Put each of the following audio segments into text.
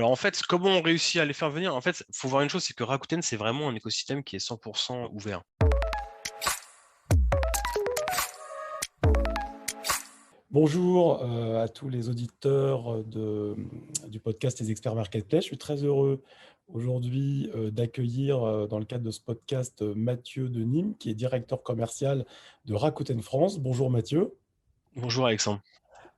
Alors en fait, comment on réussit à les faire venir? En fait, faut voir une chose, c'est que Rakuten, c'est vraiment un écosystème qui est 100% ouvert. Bonjour à tous les auditeurs du podcast Les Experts Marketplace. Je suis très heureux aujourd'hui d'accueillir dans le cadre de ce podcast Mathieu de Nîmes, qui est directeur commercial de Rakuten France. Bonjour Mathieu. Bonjour Alexandre.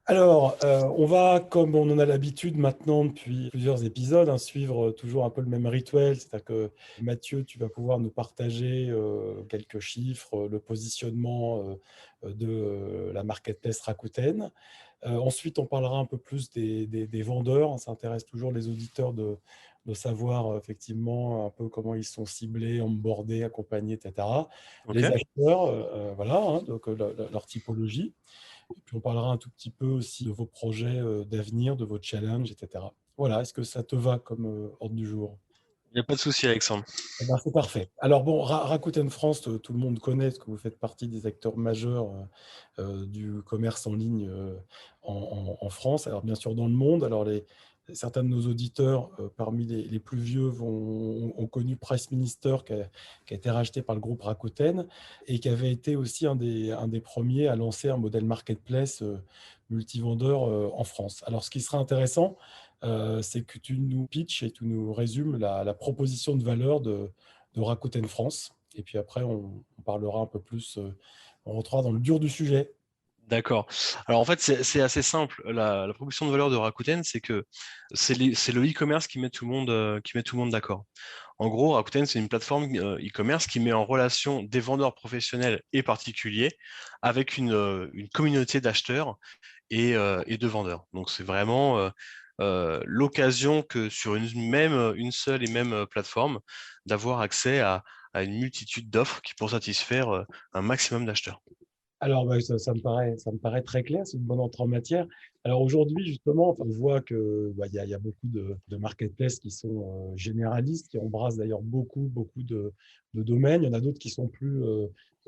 Alors, on va, comme on en a l'habitude maintenant depuis plusieurs épisodes, suivre toujours un peu le même rituel. C'est-à-dire que Mathieu, tu vas pouvoir nous partager quelques chiffres, le positionnement de la marketplace Rakuten. Ensuite, on parlera un peu plus des vendeurs. Ça intéresse toujours les auditeurs de savoir effectivement un peu comment ils sont ciblés, onboardés, accompagnés, etc. Ok. Les acheteurs, voilà, donc leur typologie. Et puis on parlera un tout petit peu aussi de vos projets d'avenir, de vos challenges, etc. Voilà, est-ce que ça te va comme ordre du jour? Il n'y a pas de souci Alexandre. Eh ben, c'est parfait. Alors bon, Rakuten France, tout le monde connaît, parce que vous faites partie des acteurs majeurs du commerce en ligne en France, alors bien sûr dans le monde. Alors certains de nos auditeurs, parmi les plus vieux, ont connu Price Minister, qui a été racheté par le groupe Rakuten, et qui avait été aussi un des premiers à lancer un modèle marketplace multivendeur en France. Alors ce qui sera intéressant, c'est que tu nous pitches et tu nous résumes la proposition de valeur de Rakuten France. Et puis après, on parlera un peu plus, on rentrera dans le dur du sujet. D'accord. Alors en fait, c'est assez simple. La proposition de valeur de Rakuten, c'est que c'est le e-commerce qui met tout le monde d'accord. En gros, Rakuten, c'est une plateforme e-commerce qui met en relation des vendeurs professionnels et particuliers avec une communauté d'acheteurs et de vendeurs. Donc c'est vraiment l'occasion que sur une seule et même plateforme, d'avoir accès à une multitude d'offres qui pourront satisfaire un maximum d'acheteurs. Alors, bah, ça me paraît très clair, c'est une bonne entrée en matière. Alors aujourd'hui, justement, enfin, on voit que il y a beaucoup de marketplaces qui sont généralistes, qui embrassent d'ailleurs beaucoup de domaines. Il y en a d'autres qui sont plus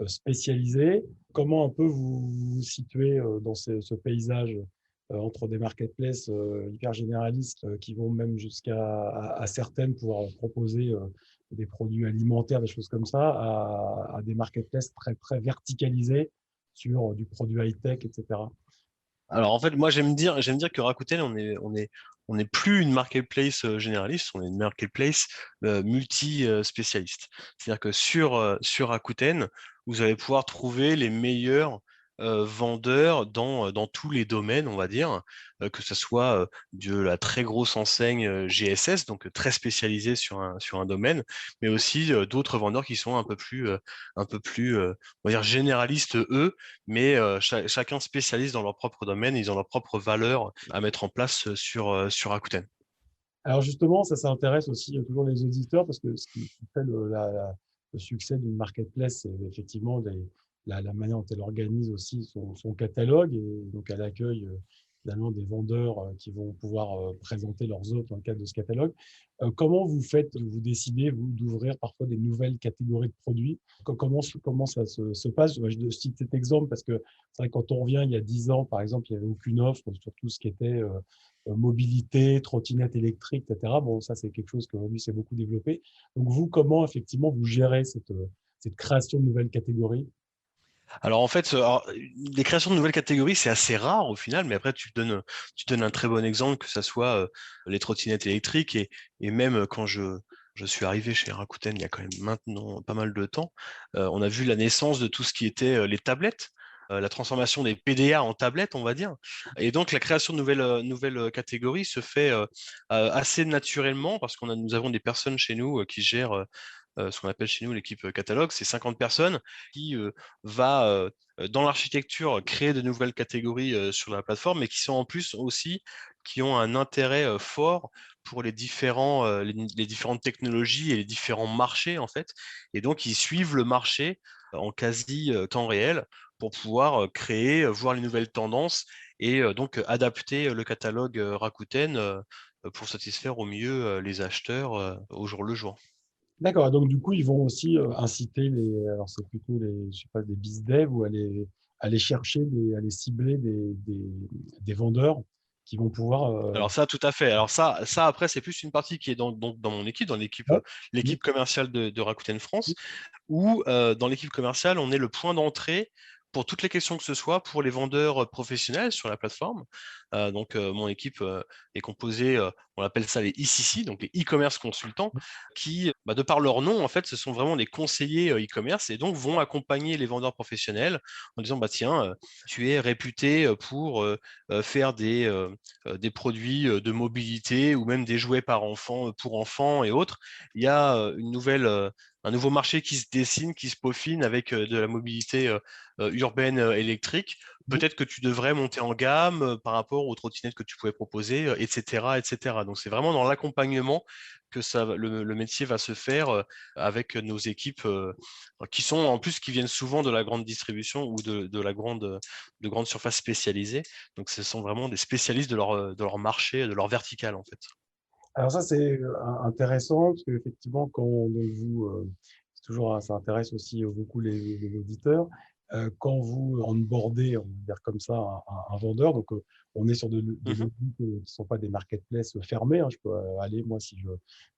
spécialisés. Comment un peu vous vous situez dans ce paysage entre des marketplaces hyper généralistes qui vont même jusqu'à à certaines pouvoir proposer des produits alimentaires, des choses comme ça, à des marketplaces très, très verticalisés sur du produit high-tech, etc. Alors en fait, moi j'aime dire que Rakuten, on est plus une marketplace généraliste, on est une marketplace multi-spécialiste. C'est-à-dire que sur Rakuten, vous allez pouvoir trouver les meilleurs vendeurs dans tous les domaines, on va dire, que ce soit de la très grosse enseigne GSS, donc très spécialisée sur un domaine, mais aussi d'autres vendeurs qui sont un peu plus on va dire généralistes, eux, mais chacun spécialiste dans leur propre domaine, ils ont leur propre valeur à mettre en place sur Rakuten. Alors justement, ça intéresse aussi toujours les auditeurs parce que ce qui fait le succès d'une marketplace, c'est effectivement la manière dont elle organise aussi son catalogue, et donc elle accueille finalement des vendeurs qui vont pouvoir présenter leurs offres dans le cadre de ce catalogue. Comment vous faites, vous décidez, vous, d'ouvrir parfois des nouvelles catégories de produits? Comment ça se passe? Je cite cet exemple parce que c'est vrai que quand on revient il y a 10 ans, par exemple, il n'y avait aucune offre sur tout ce qui était mobilité, trottinette électrique, etc. Bon, ça, c'est quelque chose qu'aujourd'hui s'est beaucoup développé. Donc, vous, comment effectivement vous gérez cette création de nouvelles catégories? Alors en fait, les créations de nouvelles catégories, c'est assez rare au final, mais après tu donnes un très bon exemple, que ça soit les trottinettes électriques et même quand je suis arrivé chez Rakuten il y a quand même maintenant pas mal de temps, on a vu la naissance de tout ce qui était les tablettes. La transformation des PDA en tablettes, on va dire. Et donc, la création de nouvelles catégories se fait assez naturellement parce nous avons des personnes chez nous qui gèrent ce qu'on appelle chez nous l'équipe catalogue. C'est 50 personnes qui va dans l'architecture créer de nouvelles catégories sur la plateforme, mais qui sont en plus aussi qui ont un intérêt fort pour les différentes technologies et les différents marchés en fait. Et donc ils suivent le marché en quasi temps réel pour pouvoir créer, voir les nouvelles tendances et donc adapter le catalogue Rakuten pour satisfaire au mieux les acheteurs au jour le jour. D'accord. Donc, du coup, ils vont aussi inciter alors c'est plutôt je sais pas, des biz dev ou aller chercher, aller cibler des vendeurs qui vont pouvoir. Alors ça, tout à fait. Alors ça après, c'est plus une partie qui est dans mon équipe, dans Ouais. l'équipe commerciale de Rakuten France, où dans l'équipe commerciale, on est le point d'entrée pour toutes les questions que ce soit pour les vendeurs professionnels sur la plateforme. Mon équipe est composée, on appelle ça les ECC, donc les e-commerce consultants, qui, de par leur nom, en fait, ce sont vraiment des conseillers e-commerce et donc vont accompagner les vendeurs professionnels en disant, bah tiens, tu es réputé pour faire des produits de mobilité ou même des jouets par enfant, pour enfants et autres. Il y a un nouveau marché qui se dessine, qui se peaufine avec de la mobilité urbaine électrique. Peut-être que tu devrais monter en gamme par rapport aux trottinettes que tu pouvais proposer, etc., etc. Donc c'est vraiment dans l'accompagnement que le métier va se faire avec nos équipes qui sont en plus qui viennent souvent de la grande distribution ou de grandes surfaces spécialisées. Donc ce sont vraiment des spécialistes de leur marché, de leur vertical en fait. Alors ça, c'est intéressant parce qu'effectivement, donc vous, c'est toujours, ça intéresse aussi beaucoup les auditeurs. Quand vous onboardez, on va dire comme ça, un vendeur, donc on est sur des Mhm. logiques qui ne sont pas des marketplaces fermés, hein. Je peux aller, moi, si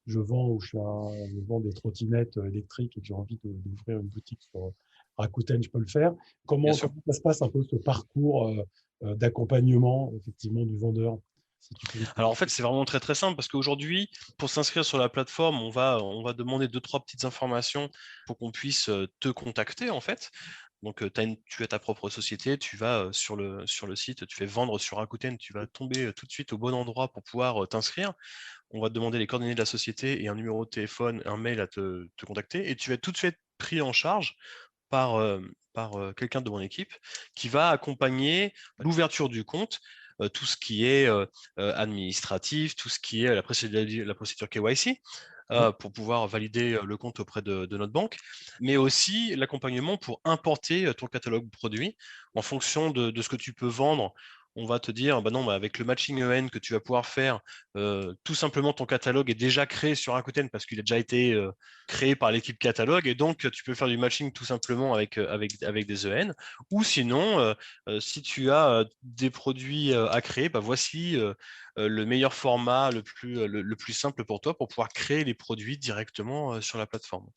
je vends ou je vends des trottinettes électriques et que j'ai envie d'ouvrir une boutique sur Rakuten, je peux le faire. Bien Comment sûr. ça se passe un peu ce parcours d'accompagnement effectivement du vendeur, si tu peux Alors en fait, c'est vraiment très très simple parce qu'aujourd'hui, pour s'inscrire sur la plateforme, on va demander deux, trois petites informations pour qu'on puisse te contacter en fait. Donc tu as ta propre société, tu vas sur le site, tu fais vendre sur Rakuten, tu vas tomber tout de suite au bon endroit pour pouvoir t'inscrire. On va te demander les coordonnées de la société et un numéro de téléphone, un mail à te contacter et tu vas être tout de suite pris en charge par, quelqu'un de mon équipe qui va accompagner l'ouverture du compte, tout ce qui est administratif, tout ce qui est la procédure KYC, pour pouvoir valider le compte auprès de notre banque, mais aussi l'accompagnement pour importer ton catalogue produit en fonction de ce que tu peux vendre. On va te dire, bah non, bah avec le matching EN que tu vas pouvoir faire, tout simplement ton catalogue est déjà créé sur Rakuten parce qu'il a déjà été créé par l'équipe catalogue et donc tu peux faire du matching tout simplement avec des EN. Ou sinon, si tu as des produits à créer, bah voici le meilleur format, le plus simple pour toi pour pouvoir créer les produits directement sur la plateforme.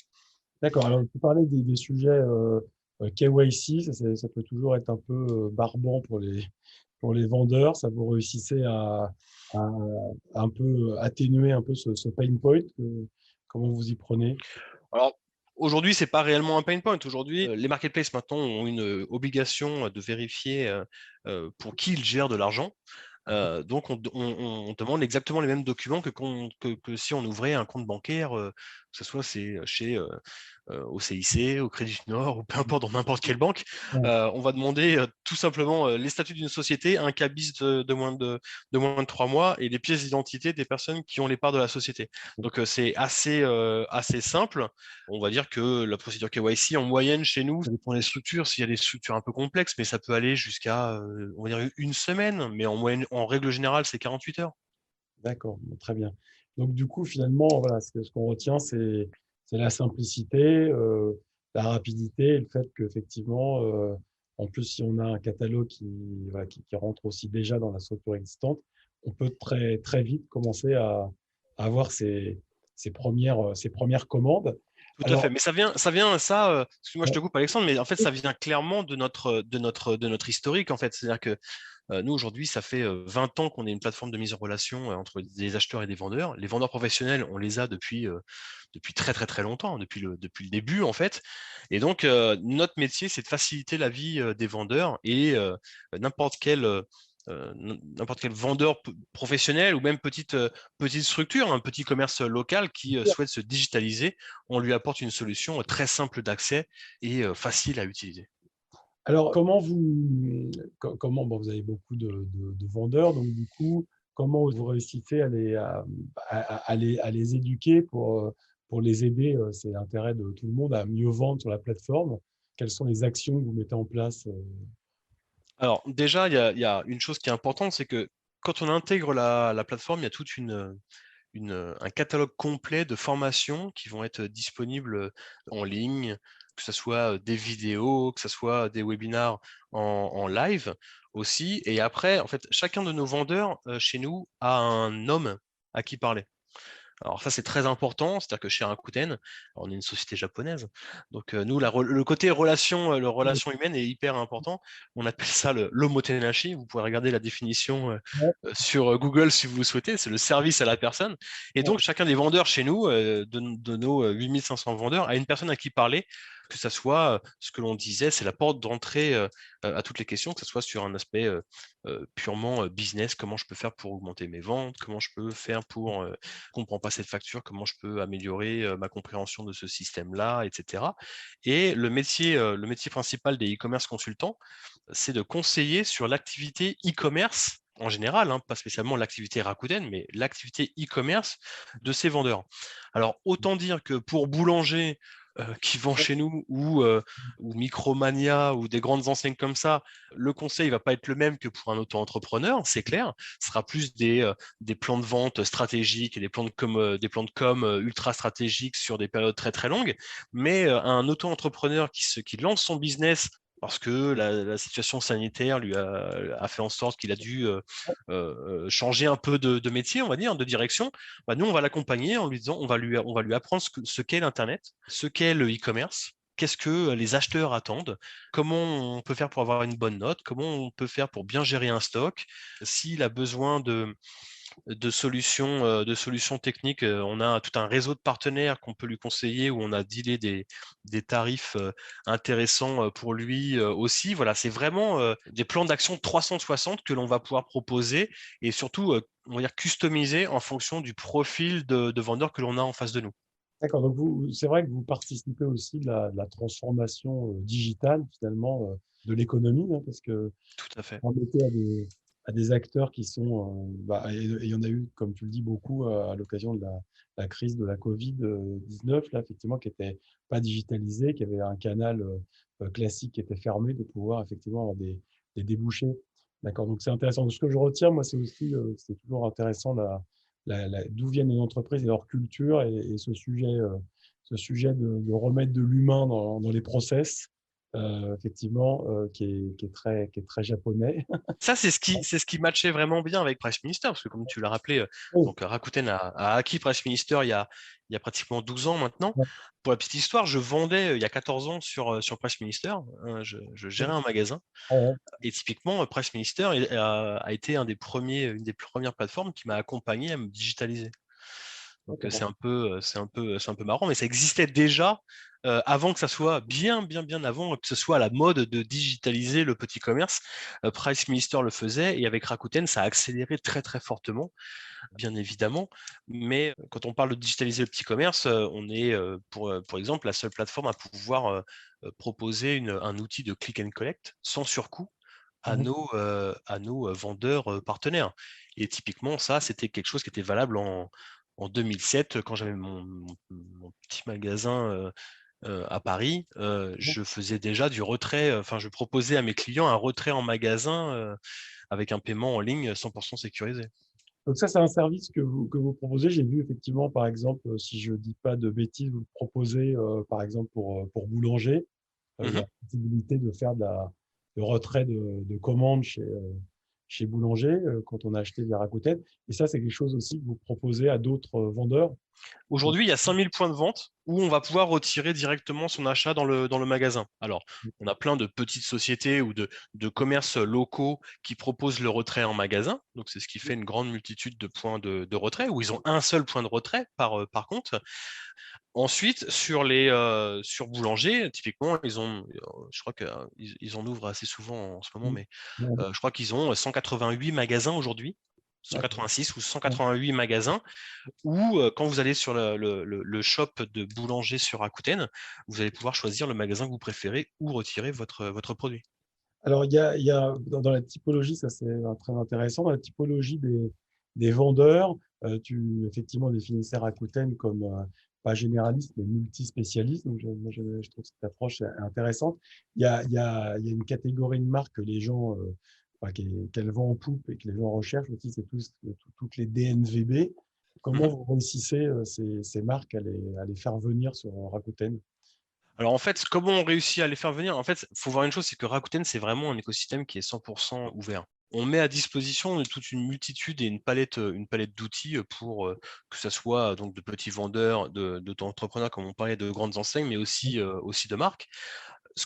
D'accord. Alors, tu parlais des sujets KYC, ça peut toujours être un peu barbant pour les vendeurs. Ça vous réussissez à un peu atténuer un peu ce pain point. Comment vous y prenez? Alors, aujourd'hui, c'est pas réellement un pain point. Aujourd'hui, les marketplaces maintenant ont une obligation de vérifier pour qui ils gèrent de l'argent. Donc, on demande exactement les mêmes documents que si on ouvrait un compte bancaire, que ce soit chez au CIC, au Crédit du Nord, ou peu importe, dans n'importe quelle banque. Ouais. On va demander tout simplement les statuts d'une société, un cabis de moins de 3 mois et les pièces d'identité des personnes qui ont les parts de la société. Donc, c'est assez simple. On va dire que la procédure KYC, en moyenne, chez nous, ça dépend des structures. S'il y a des structures un peu complexes, mais ça peut aller jusqu'à, on va dire, une semaine. Mais en moyenne, en règle générale, c'est 48 heures. D'accord, bon, très bien. Donc, du coup, finalement, voilà, ce qu'on retient, c'est la simplicité, la rapidité et le fait qu'effectivement, en plus, si on a un catalogue voilà, qui rentre aussi déjà dans la structure existante, on peut très, très vite commencer à avoir ses premières commandes. Tout à fait. Alors, Mais excuse-moi, je te coupe, Alexandre, mais en fait, ça vient clairement de notre historique, en fait. C'est-à-dire que nous, aujourd'hui, ça fait 20 ans qu'on est une plateforme de mise en relation entre des acheteurs et des vendeurs. Les vendeurs professionnels, on les a depuis très, très, très longtemps, depuis le début, en fait. Et donc, notre métier, c'est de faciliter la vie des vendeurs et n'importe quel. N'importe quel vendeur professionnel ou même petite structure, un petit commerce local qui souhaite se digitaliser, on lui apporte une solution très simple d'accès et facile à utiliser. alors, comment, bon, vous avez beaucoup de vendeurs, donc du coup, comment vous réussissez à les éduquer pour les aider, c'est l'intérêt de tout le monde, à mieux vendre sur la plateforme. Quelles sont les actions que vous mettez en place? Alors déjà, il y a une chose qui est importante, c'est que quand on intègre la plateforme, il y a toute un catalogue complet de formations qui vont être disponibles en ligne, que ce soit des vidéos, que ce soit des webinars en live aussi. Et après, en fait, chacun de nos vendeurs chez nous a un homme à qui parler. Alors ça, c'est très important, c'est-à-dire que chez Rakuten, on est une société japonaise, donc nous, le côté relation, le relation humaine est hyper important. On appelle ça l'omotenashi. Vous pouvez regarder la définition Ouais, sur Google si vous le souhaitez. C'est le service à la personne. Et ouais. donc, chacun des vendeurs chez nous, de nos 8500 vendeurs, a une personne à qui parler, que ça soit ce que l'on disait, c'est la porte d'entrée à toutes les questions, que ce soit sur un aspect purement business, comment je peux faire pour augmenter mes ventes, comment je peux faire pour comprends pas cette facture, comment je peux améliorer ma compréhension de ce système-là, etc. Et le métier principal des e-commerce consultants, c'est de conseiller sur l'activité e-commerce en général, hein, pas spécialement l'activité Rakuten, mais l'activité e-commerce de ces vendeurs. Alors, autant dire que pour boulanger qui vend chez nous ou Micromania ou des grandes enseignes comme ça, le conseil ne va pas être le même que pour un auto-entrepreneur, c'est clair. Ce sera plus des plans de vente stratégiques et des plans de com ultra stratégiques sur des périodes très très longues. Mais un auto-entrepreneur qui lance son business parce que la situation sanitaire a fait en sorte qu'il a dû changer un peu de métier, on va dire, de direction, bah, nous, on va l'accompagner en lui disant, on va lui apprendre ce qu'est l'Internet, ce qu'est le e-commerce, qu'est-ce que les acheteurs attendent, comment on peut faire pour avoir une bonne note, comment on peut faire pour bien gérer un stock, s'il a besoin de solutions techniques. On a tout un réseau de partenaires qu'on peut lui conseiller où on a dealé des tarifs intéressants pour lui aussi. Voilà, c'est vraiment des plans d'action 360 que l'on va pouvoir proposer et surtout, on va dire, customiser en fonction du profil de vendeur que l'on a en face de nous. D'accord. Donc, c'est vrai que vous participez aussi de la transformation digitale, finalement, de l'économie, hein, parce que Tout à fait. en mettez à des acteurs qui sont, et il y en a eu, comme tu le dis, beaucoup à l'occasion de la crise de la Covid-19, là, effectivement, qui n'était pas digitalisé, qui avait un canal classique qui était fermé, de pouvoir effectivement avoir des débouchés. D'accord, donc c'est intéressant. Ce que je retiens, moi, c'est aussi, c'est toujours intéressant d'où viennent les entreprises et leur culture et ce sujet de remettre de l'humain dans les process, effectivement, qui est très japonais. Ça, c'est ce qui matchait vraiment bien avec Price Minister, parce que comme tu l'as rappelé, Oui, donc Rakuten a acquis Price Minister il y a pratiquement 12 ans maintenant. ouais, Pour la petite histoire, je vendais il y a 14 ans sur Price Minister, je gérais un magasin, ouais, et typiquement, Price Minister a été une des premières plateformes qui m'a accompagné à me digitaliser. Donc c'est un peu marrant, mais ça existait déjà avant que ça soit bien avant que ce soit à la mode de digitaliser le petit commerce. Price Minister le faisait et avec Rakuten, ça a accéléré très très fortement, bien évidemment. Mais quand on parle de digitaliser le petit commerce, on est pour exemple la seule plateforme à pouvoir proposer un outil de click and collect sans surcoût ouais, à nos vendeurs partenaires. Et typiquement, ça, c'était quelque chose qui était valable en 2007, quand j'avais mon petit magasin à Paris. ouais. Je faisais déjà du retrait, enfin, je proposais à mes clients un retrait en magasin avec un paiement en ligne 100% sécurisé. Donc ça, c'est un service que vous proposez. J'ai vu effectivement, par exemple, si je ne dis pas de bêtises, vous le proposez, par exemple, pour Boulanger. Il y Mhm. a la possibilité de faire de retrait de commandes chez Boulanger quand on a acheté via Rakuten. Et ça, c'est quelque chose aussi que vous proposez à d'autres vendeurs. Aujourd'hui, il y a 5000 points de vente où on va pouvoir retirer directement son achat dans le magasin. Alors, on a plein de petites sociétés ou de commerces locaux qui proposent le retrait en magasin. Donc, c'est ce qui fait une grande multitude de points de retrait où ils ont un seul point de retrait par compte. Ensuite, sur Boulanger, typiquement, je crois qu'ils en ouvrent assez souvent en ce moment, mais je crois qu'ils ont 188 magasins aujourd'hui, D'accord. 186 ou 188 magasins ou quand vous allez sur le shop de boulanger sur Rakuten, vous allez pouvoir choisir le magasin que vous préférez ou retirer votre produit. Alors, il y a dans la typologie, ça c'est très intéressant, dans la typologie des vendeurs, tu effectivement définissais Rakuten comme pas généraliste, mais multispécialiste. Donc, moi, je trouve cette approche intéressante. Il y a une catégorie de marques que les gens, enfin, qu'elles vont en poupe et que les gens recherchent aussi, c'est toutes les DNVB. Comment Mhm. vous réussissez ces marques à les faire venir sur Rakuten? Alors en fait, comment on réussit à les faire venir? En fait, il faut voir une chose, c'est que Rakuten, c'est vraiment un écosystème qui est 100% ouvert. On met à disposition toute une multitude et une palette d'outils pour que ce soit donc de petits vendeurs, d'entrepreneurs, comme on parlait, de grandes enseignes, mais aussi de marques.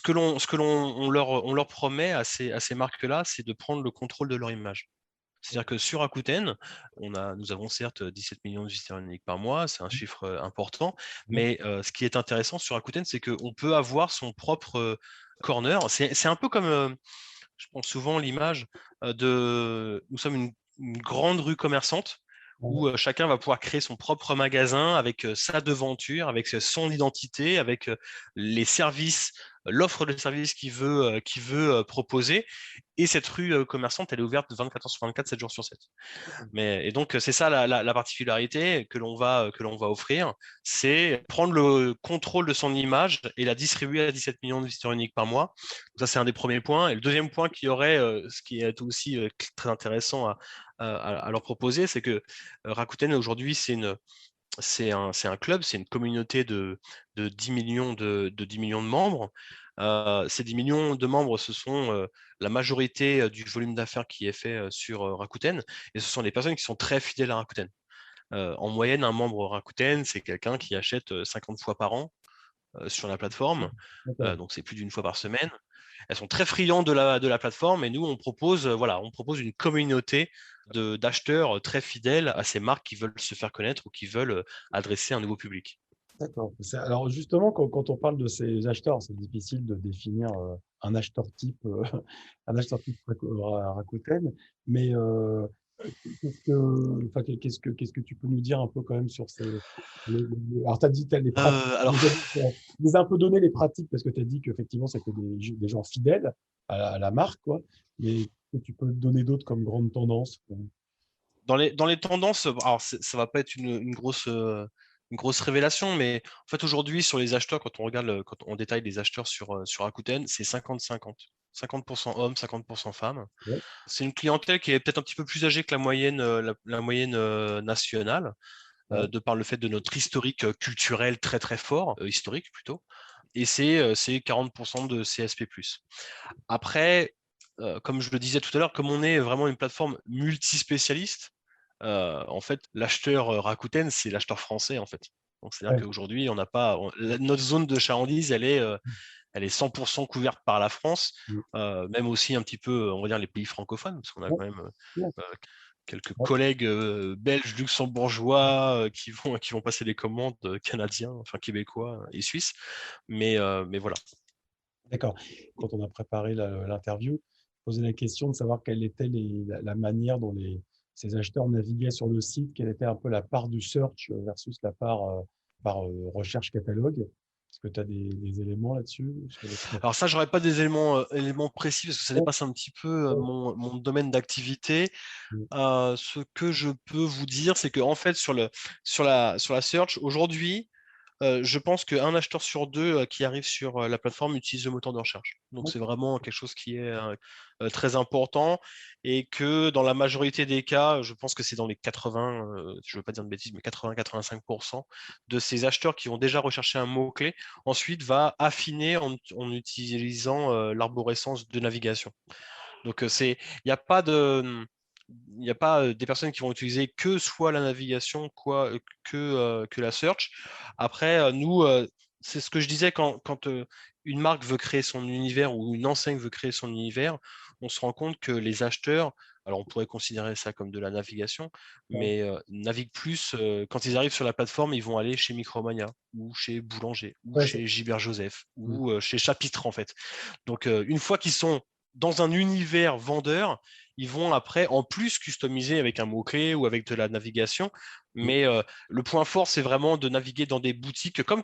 On leur promet à ces marques-là, c'est de prendre le contrôle de leur image. C'est-à-dire que sur Rakuten, nous avons certes 17 millions de visiteurs uniques par mois, c'est un chiffre important, mais ce qui est intéressant sur Rakuten, c'est qu'on peut avoir son propre corner. C'est un peu comme, je prends souvent l'image nous sommes une grande rue commerçante où chacun va pouvoir créer son propre magasin avec sa devanture, avec son identité, avec les services, l'offre de services qu'il veut proposer. Et cette rue commerçante, elle est ouverte 24 heures sur 24, 7 jours sur 7. Et donc, c'est ça la particularité que l'on va offrir, c'est prendre le contrôle de son image et la distribuer à 17 millions de visiteurs uniques par mois. Donc ça, c'est un des premiers points. Et le deuxième point qui aurait, ce qui est aussi très intéressant à leur proposer, c'est que Rakuten, aujourd'hui, c'est un club, c'est une communauté de 10 millions de 10 millions de membres. Ces 10 millions de membres, ce sont la majorité du volume d'affaires qui est fait sur Rakuten, et ce sont des personnes qui sont très fidèles à Rakuten. En moyenne, un membre Rakuten, c'est quelqu'un qui achète 50 fois par an sur la plateforme, D'accord. donc c'est plus d'une fois par semaine. Elles sont très friandes de la plateforme, et nous, on propose une communauté d'acheteurs très fidèles à ces marques qui veulent se faire connaître ou qui veulent adresser un nouveau public. D'accord. Alors justement, quand on parle de ces acheteurs, c'est difficile de définir un acheteur type, un acheteur type Rakuten, mais qu'est-ce que tu peux nous dire un peu quand même sur alors, tu as dit les pratiques, Alors, tu les as un peu donné les pratiques parce que tu as dit qu'effectivement, c'était des gens fidèles à la marque, quoi. Mais est-ce que tu peux donner d'autres comme grande tendance? dans les tendances, alors ça va pas être une grosse révélation, mais en fait aujourd'hui sur les acheteurs, quand on détaille les acheteurs sur Rakuten, c'est 50-50. 50% hommes, 50% femmes. Ouais, C'est une clientèle qui est peut-être un petit peu plus âgée que la moyenne nationale, ouais, de par le fait de notre historique culturel très très fort, historique plutôt, et c'est 40% de CSP+. Après, comme je le disais tout à l'heure, comme on est vraiment une plateforme multispécialiste, en fait, l'acheteur Rakuten, c'est l'acheteur français, en fait. Donc, c'est-à-dire ouais. qu'aujourd'hui, notre zone de chalandise, elle est 100% couverte par la France, Mm. même aussi un petit peu, on va dire, les pays francophones, parce qu'on a Ouais, quand même ouais, quelques ouais. collègues belges, luxembourgeois qui vont passer des commandes canadiens, enfin québécois et suisses. Mais voilà. D'accord. Quand on a préparé l'interview, je posais la question de savoir quelle était la manière dont ces acheteurs naviguaient sur le site, quelle était un peu la part du search versus la part par recherche catalogue. Est-ce que tu as des éléments là-dessus sur Alors ça, j'aurais pas des éléments précis parce que ça Ouais, dépasse un petit peu ouais, mon domaine d'activité. mm, Ce que je peux vous dire, c'est qu'en fait, sur la search, aujourd'hui, je pense qu'un acheteur sur deux qui arrive sur la plateforme utilise le moteur de recherche. Donc ouais, c'est vraiment quelque chose qui est très important, et que dans la majorité des cas, je pense que c'est dans les 80, je ne veux pas dire de bêtises, mais 80-85% de ces acheteurs qui vont déjà rechercher un mot-clé, ensuite va affiner en utilisant l'arborescence de navigation. Donc il n'y a pas de, il n'y a pas des personnes qui vont utiliser que soit la navigation, que la search. Après, c'est ce que je disais quand une marque veut créer son univers ou une enseigne veut créer son univers, on se rend compte que les acheteurs, alors on pourrait considérer ça comme de la navigation, ouais, mais naviguent plus, quand ils arrivent sur la plateforme, ils vont aller chez Micromania ou chez Boulanger ou ouais, chez Gilbert Joseph mm, ou chez Chapitre en fait. Donc une fois qu'ils sont dans un univers vendeur, ils vont après en plus customiser avec un mot-clé ou avec de la navigation. mm. Mais le point fort, c'est vraiment de naviguer dans des boutiques comme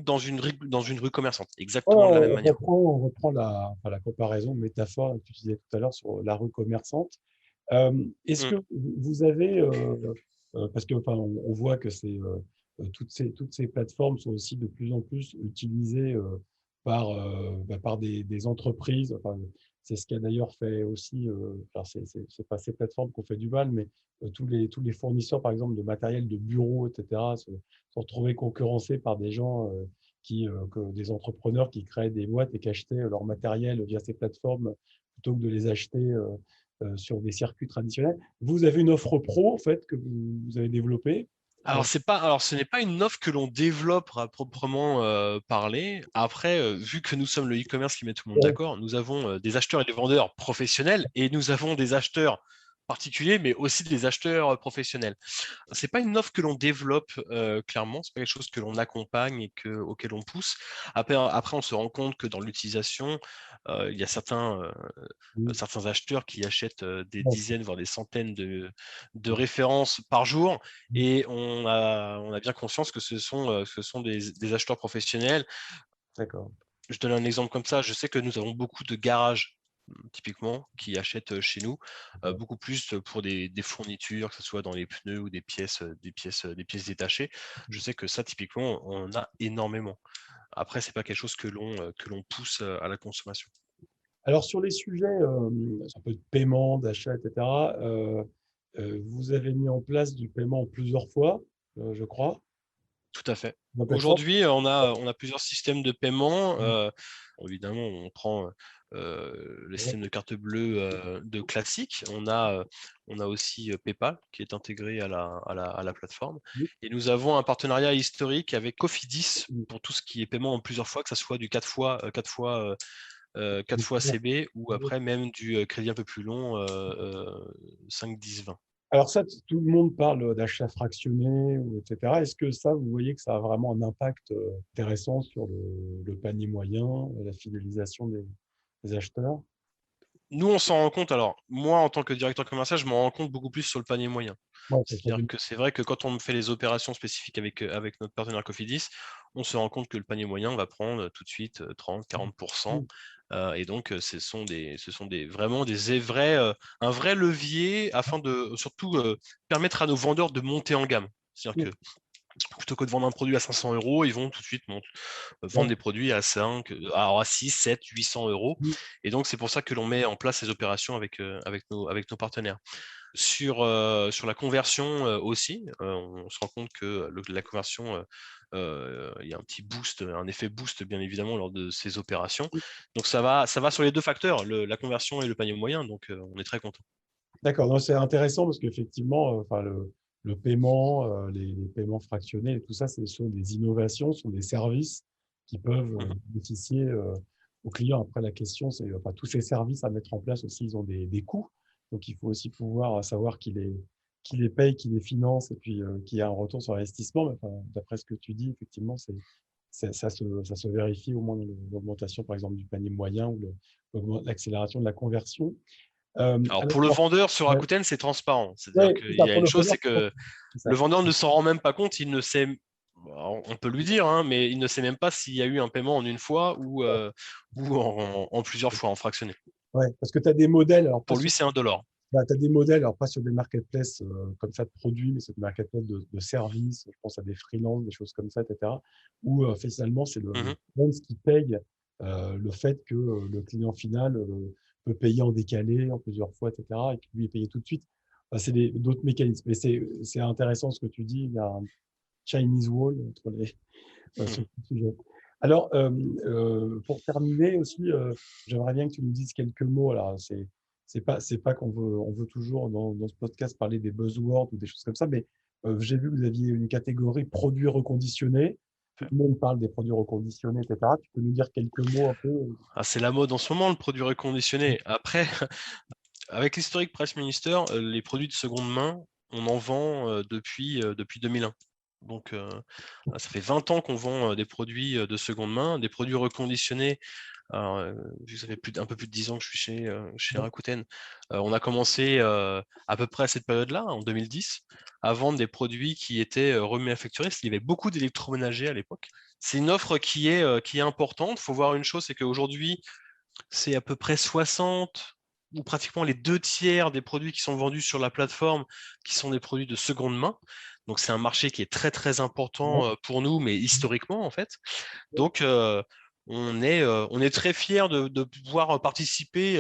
dans une rue commerçante, Ouais, exactement de la même manière. on reprend enfin, la comparaison, métaphore que tu disais tout à l'heure sur la rue commerçante. Est-ce Mm. que vous avez, parce que enfin, on voit que toutes ces plateformes sont aussi de plus en plus utilisées par des entreprises. Enfin, c'est ce qui a d'ailleurs fait aussi, alors c'est pas ces plateformes qu'on fait du mal, mais tous les fournisseurs, par exemple, de matériel de bureau, etc., sont retrouvés concurrencés par des gens des entrepreneurs qui créaient des boîtes et qui achetaient leur matériel via ces plateformes plutôt que de les acheter sur des circuits traditionnels. Vous avez une offre pro, en fait, que vous avez développée. Alors ce n'est pas une offre que l'on développe à proprement parler. Après, vu que nous sommes le e-commerce qui met tout le monde Ouais, d'accord, nous avons des acheteurs et des vendeurs professionnels et nous avons des acheteurs particuliers, mais aussi des acheteurs professionnels. C'est pas une offre que l'on développe clairement, c'est pas quelque chose que l'on accompagne et auquel on pousse. Après, on se rend compte que dans l'utilisation, il y a certains acheteurs qui achètent des ouais, dizaines, voire des centaines de références par jour, et on a bien conscience que ce sont des acheteurs professionnels. d'accord. Je donne un exemple comme ça. Je sais que nous avons beaucoup de garages, typiquement, qui achètent chez nous, beaucoup plus pour des fournitures, que ce soit dans les pneus ou des pièces détachées. Je sais que ça, typiquement, on en a énormément. Après, c'est pas quelque chose que l'on pousse à la consommation. Alors, sur les sujets un peu de paiement, d'achat, etc., vous avez mis en place du paiement plusieurs fois, je crois, Tout à fait. dans la plateforme. Aujourd'hui, on a plusieurs systèmes de paiement. Évidemment, on prend le Ouais. système de carte bleue de classique. On a aussi PayPal qui est intégré à la plateforme. Et nous avons un partenariat historique avec Cofidis pour tout ce qui est paiement en plusieurs fois, que ce soit du 4 fois, 4 fois CB ou après même du crédit un peu plus long, 5, 10, 20. Alors ça, tout le monde parle d'achat fractionné, etc. Est-ce que ça, vous voyez que ça a vraiment un impact intéressant sur le panier moyen, la fidélisation des acheteurs? Nous, on s'en rend compte. Alors, moi, en tant que directeur commercial, je m'en rends compte beaucoup plus sur le panier moyen. Ouais, ça C'est-à-dire fait que c'est vrai que quand on fait les opérations spécifiques avec notre partenaire Cofidis, on se rend compte que le panier moyen va prendre tout de suite 30-40%. Et donc, vraiment un vrai levier afin de surtout permettre à nos vendeurs de monter en gamme. C'est-à-dire que plutôt que de vendre un produit à 500 euros, ils vont tout de suite vendre des produits à 5, à 6, 7, 800 euros. Et donc, c'est pour ça que l'on met en place ces opérations avec nos partenaires. Sur la conversion aussi, on se rend compte que la conversion, il y a un petit boost, un effet boost bien évidemment lors de ces opérations. Donc ça va sur les deux facteurs, la conversion et le panier moyen. Donc on est très content. D'accord, donc c'est intéressant parce qu'effectivement, enfin, le paiement, les paiements fractionnés et tout ça, ce sont des innovations, ce sont des services qui peuvent Mhm. bénéficier aux clients. Après, la question, c'est enfin, tous ces services à mettre en place aussi, ils ont des coûts. Donc, il faut aussi pouvoir savoir qui les paye, qui les finance et puis qui a un retour sur investissement. Mais, enfin, d'après ce que tu dis, effectivement, ça se vérifie au moins dans l'augmentation, par exemple, du panier moyen ou l'accélération de la conversion. Alors Alors, pour le vendeur sur ouais, Rakuten, c'est transparent. C'est-à-dire ouais, c'est qu'il ça, y a pour une le chose, preneur, c'est que c'est ça. le vendeur ne s'en rend même pas compte, il ne sait, on peut lui dire, hein, mais il ne sait même pas s'il y a eu un paiement en une fois ou en plusieurs fois, en fractionné. Ouais, parce que tu as des modèles, alors pas Pour sur, lui, c'est $1. t'as des modèles, alors pas sur des marketplaces comme ça de produits, mais sur des marketplaces de services, je pense à des freelances, des choses comme ça, etc., où finalement, c'est le Mhm. freelance qui paye le fait que le client final peut payer en décalé, en plusieurs fois, etc., et que lui est payé tout de suite. Enfin, c'est d'autres mécanismes. Mais c'est intéressant ce que tu dis, il y a un Chinese wall entre sur Mhm. ce sujet. Alors, pour terminer aussi, j'aimerais bien que tu nous dises quelques mots. Alors, c'est pas qu'on veut, on veut toujours dans ce podcast parler des buzzwords ou des choses comme ça, mais j'ai vu que vous aviez une catégorie produits reconditionnés. Tout le monde parle des produits reconditionnés, etc. Tu peux nous dire quelques mots un peu? Ah, c'est la mode en ce moment, le produit reconditionné. Après, avec l'historique Price Minister, les produits de seconde main, on en vend depuis 2001. Donc, ça fait 20 ans qu'on vend des produits de seconde main, des produits reconditionnés. Alors, vu que ça fait un peu plus de 10 ans que je suis chez Rakuten, on a commencé à peu près à cette période-là, en 2010, à vendre des produits qui étaient remanufacturés, parce qu'il y avait beaucoup d'électroménagers à l'époque. C'est une offre qui est importante. Il faut voir une chose, c'est qu'aujourd'hui, c'est à peu près 60 ou pratiquement les 2 tiers des produits qui sont vendus sur la plateforme qui sont des produits de seconde main. Donc c'est un marché qui est très très important pour nous, mais historiquement en fait. Donc on est très fiers de pouvoir participer.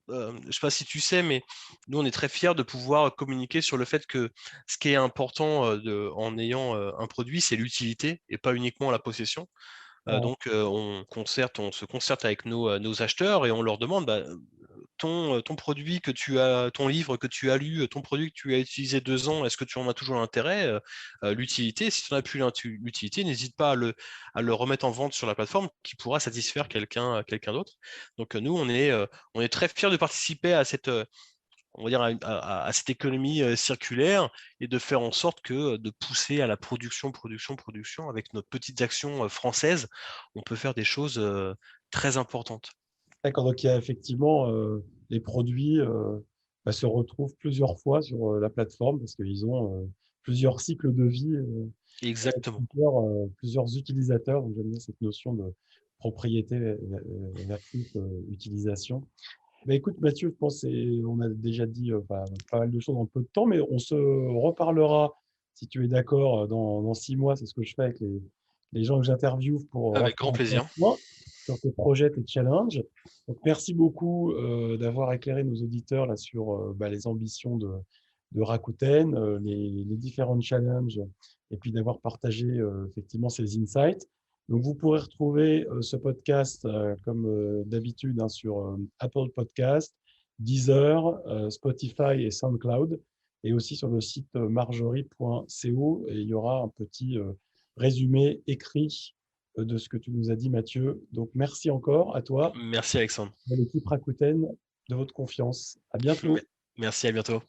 Je ne sais pas si tu sais, mais nous on est très fiers de pouvoir communiquer sur le fait que ce qui est important en ayant un produit, c'est l'utilité et pas uniquement la possession. Ouais. Donc, on se concerte avec nos acheteurs et on leur demande, ton produit que tu as, ton livre que tu as lu, ton produit que tu as utilisé 2 ans, est-ce que tu en as toujours l'intérêt, l'utilité? Si tu n'en as plus l'utilité, n'hésite pas à le remettre en vente sur la plateforme qui pourra satisfaire quelqu'un d'autre. Donc, nous, on est très fiers de participer à cette, on va dire, à cette économie circulaire et de faire en sorte de pousser à la production avec nos petites actions françaises, on peut faire des choses très importantes. D'accord, donc il y a effectivement les produits se retrouvent plusieurs fois sur la plateforme parce qu'ils ont plusieurs cycles de vie, avec Exactement. plusieurs utilisateurs. Donc j'aime bien cette notion de propriété versus utilisation. Bah, écoute, Mathieu, je pense on a déjà dit pas mal de choses en peu de temps, mais on se reparlera, si tu es d'accord, dans 6 mois. C'est ce que je fais avec les gens que j'interviewe pour Avec refaire grand un point plaisir. sur tes projets, tes challenges. Donc, merci beaucoup d'avoir éclairé nos auditeurs là, sur les ambitions de Rakuten, les différents challenges, et puis d'avoir partagé effectivement ces insights. Donc, vous pourrez retrouver ce podcast comme d'habitude sur Apple Podcast, Deezer, Spotify et SoundCloud, et aussi sur le site marjorie.co. Et il y aura un petit résumé écrit de ce que tu nous as dit, Mathieu. Donc, merci encore à toi, Merci Alexandre. à l'équipe Rakuten, de votre confiance. À bientôt. Merci, à bientôt.